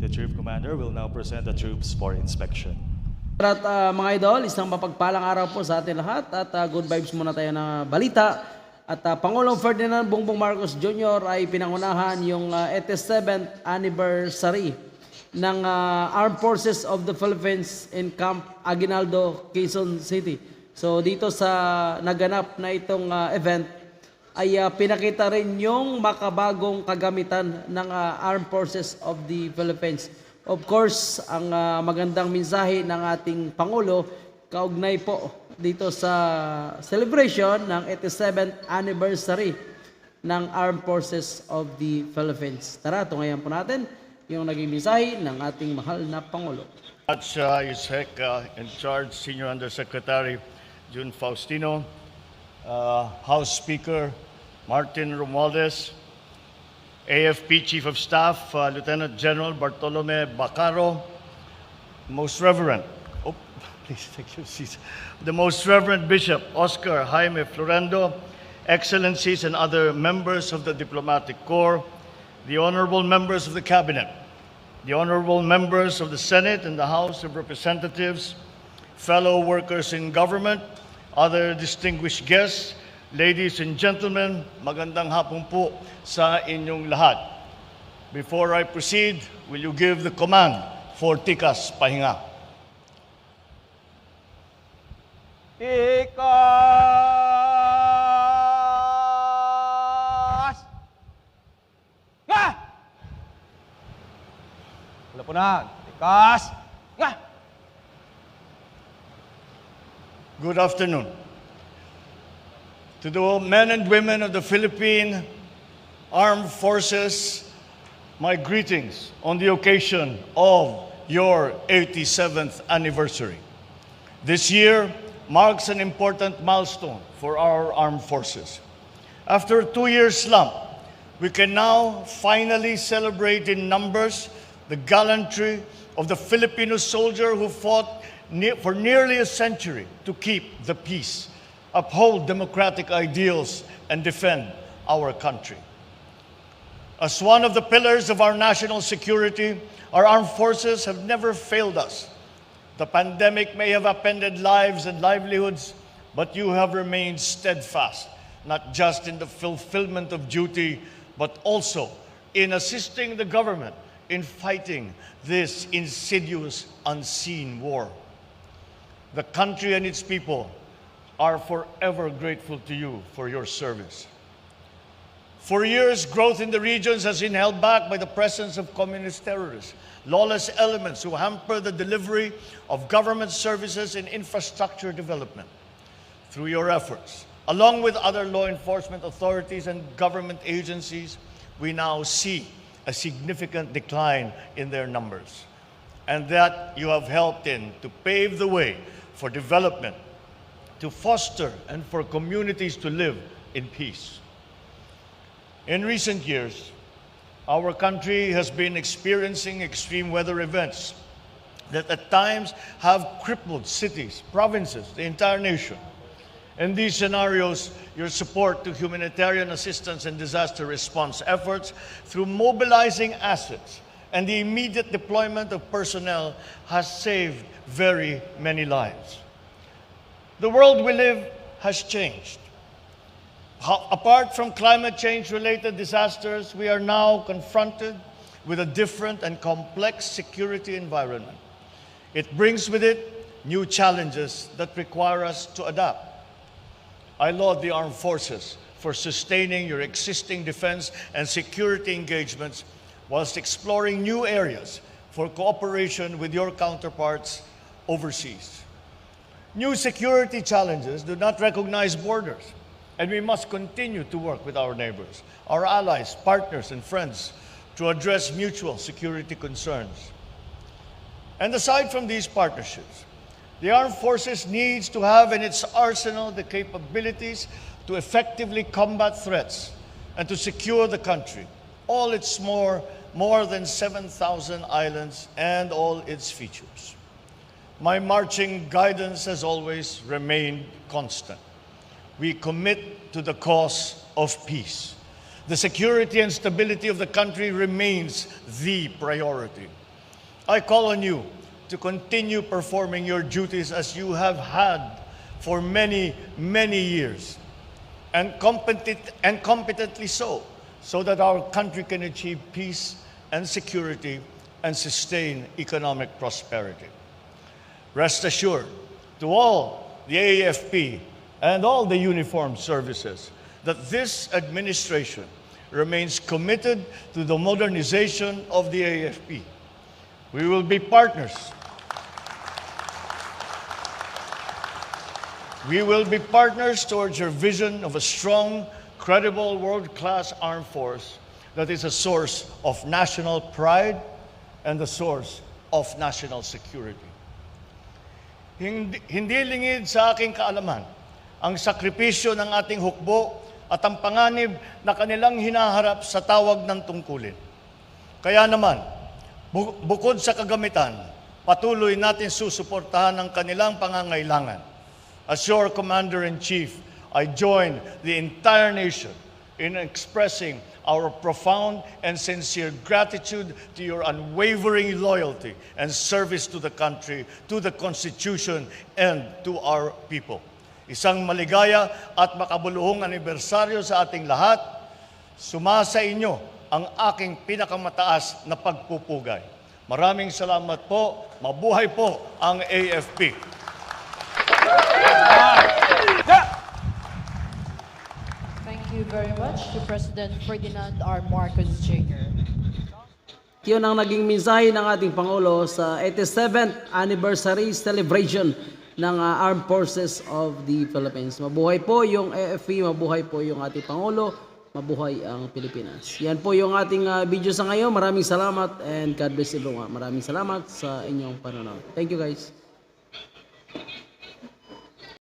The Troop Commander will now present the troops for inspection. At mga idol, isang mapagpalang araw po sa atin lahat at good vibes muna tayo na balita. At Pangulong Ferdinand Bongbong Marcos Jr. ay pinangunahan yung 87th anniversary ng Armed Forces of the Philippines in Camp Aguinaldo, Quezon City. So dito sa naganap na itong event ay pinakita rin yung makabagong kagamitan ng Armed Forces of the Philippines. Of course, ang magandang mensahe ng ating Pangulo kaugnay po dito sa celebration ng 87th anniversary ng Armed Forces of the Philippines. Tara, tungayan po natin yung naging mensahe ng ating mahal na Pangulo. ISEC in charge, Senior Undersecretary Jun Faustino, House Speaker Martin Romualdez, AFP Chief of Staff Lieutenant General Bartolome Bacaro, Most Reverend, please take your seats, the Most Reverend Bishop Oscar Jaime Florendo, Excellencies and other members of the Diplomatic Corps, the honorable members of the Cabinet, the honorable members of the Senate and the House of Representatives, fellow workers in government, other distinguished guests, ladies and gentlemen, magandang hapon po sa inyong lahat. Before I proceed, will you give the command for Tikas Pahinga? Tikas! Nga! Wala po na. Tikas! Nga! Good afternoon. To the men and women of the Philippine Armed Forces, my greetings on the occasion of your 87th anniversary. This year marks an important milestone for our armed forces. After a 2-year slump, we can now finally celebrate in numbers the gallantry of the Filipino soldier who fought for nearly a century to keep the peace, uphold democratic ideals, and defend our country. As one of the pillars of our national security, our armed forces have never failed us. The pandemic may have upended lives and livelihoods, but you have remained steadfast, not just in the fulfillment of duty, but also in assisting the government in fighting this insidious, unseen war. The country and its people are forever grateful to you for your service. For years, growth in the regions has been held back by the presence of communist terrorists, lawless elements who hamper the delivery of government services and infrastructure development. Through your efforts, along with other law enforcement authorities and government agencies, we now see a significant decline in their numbers, and that you have helped to pave the way for development, to foster and for communities to live in peace. In recent years, our country has been experiencing extreme weather events that at times have crippled cities, provinces, the entire nation. In these scenarios, your support to humanitarian assistance and disaster response efforts through mobilizing assets and the immediate deployment of personnel has saved very many lives. The world we live has changed. Apart from climate change-related disasters, we are now confronted with a different and complex security environment. It brings with it new challenges that require us to adapt. I laud the armed forces for sustaining your existing defense and security engagements whilst exploring new areas for cooperation with your counterparts overseas. New security challenges do not recognize borders, and we must continue to work with our neighbors, our allies, partners, and friends to address mutual security concerns. And aside from these partnerships, the armed forces needs to have in its arsenal the capabilities to effectively combat threats and to secure the country, all its more than 7,000 islands and all its features. My marching guidance has always remained constant. We commit to the cause of peace. The security and stability of the country remains the priority. I call on you to continue performing your duties as you have had for many, many years, and competently so that our country can achieve peace and security and sustain economic prosperity. Rest assured, to all the AFP and all the uniformed services, that this administration remains committed to the modernization of the AFP. We will be partners. We will be partners towards your vision of a strong, credible, world-class armed force that is a source of national pride and a source of national security. Hindi lingid sa aking kaalaman ang sakripisyo ng ating hukbo at ang panganib na kanilang hinaharap sa tawag ng tungkulin. Kaya naman, bukod sa kagamitan, patuloy natin susuportahan ang kanilang pangangailangan. As your Commander-in-Chief, I join the entire nation in expressing our profound and sincere gratitude to your unwavering loyalty and service to the country, to the Constitution, and to our people. Isang maligaya at makabuluhang anibersaryo sa ating lahat. Sumasa inyo ang aking pinakamataas na pagpupugay. Maraming salamat po. Mabuhay po ang AFP. Thank you very much to President Ferdinand R. Marcos Jr. Yun ang naging mensahe ng ating Pangulo sa 87th anniversary celebration ng Armed Forces of the Philippines. Mabuhay po yung AFP, mabuhay po yung ating Pangulo, mabuhay ang Pilipinas. Yan po yung ating video sa ngayon. Maraming salamat and God bless everyone. Maraming salamat sa inyong panonood. Thank you guys.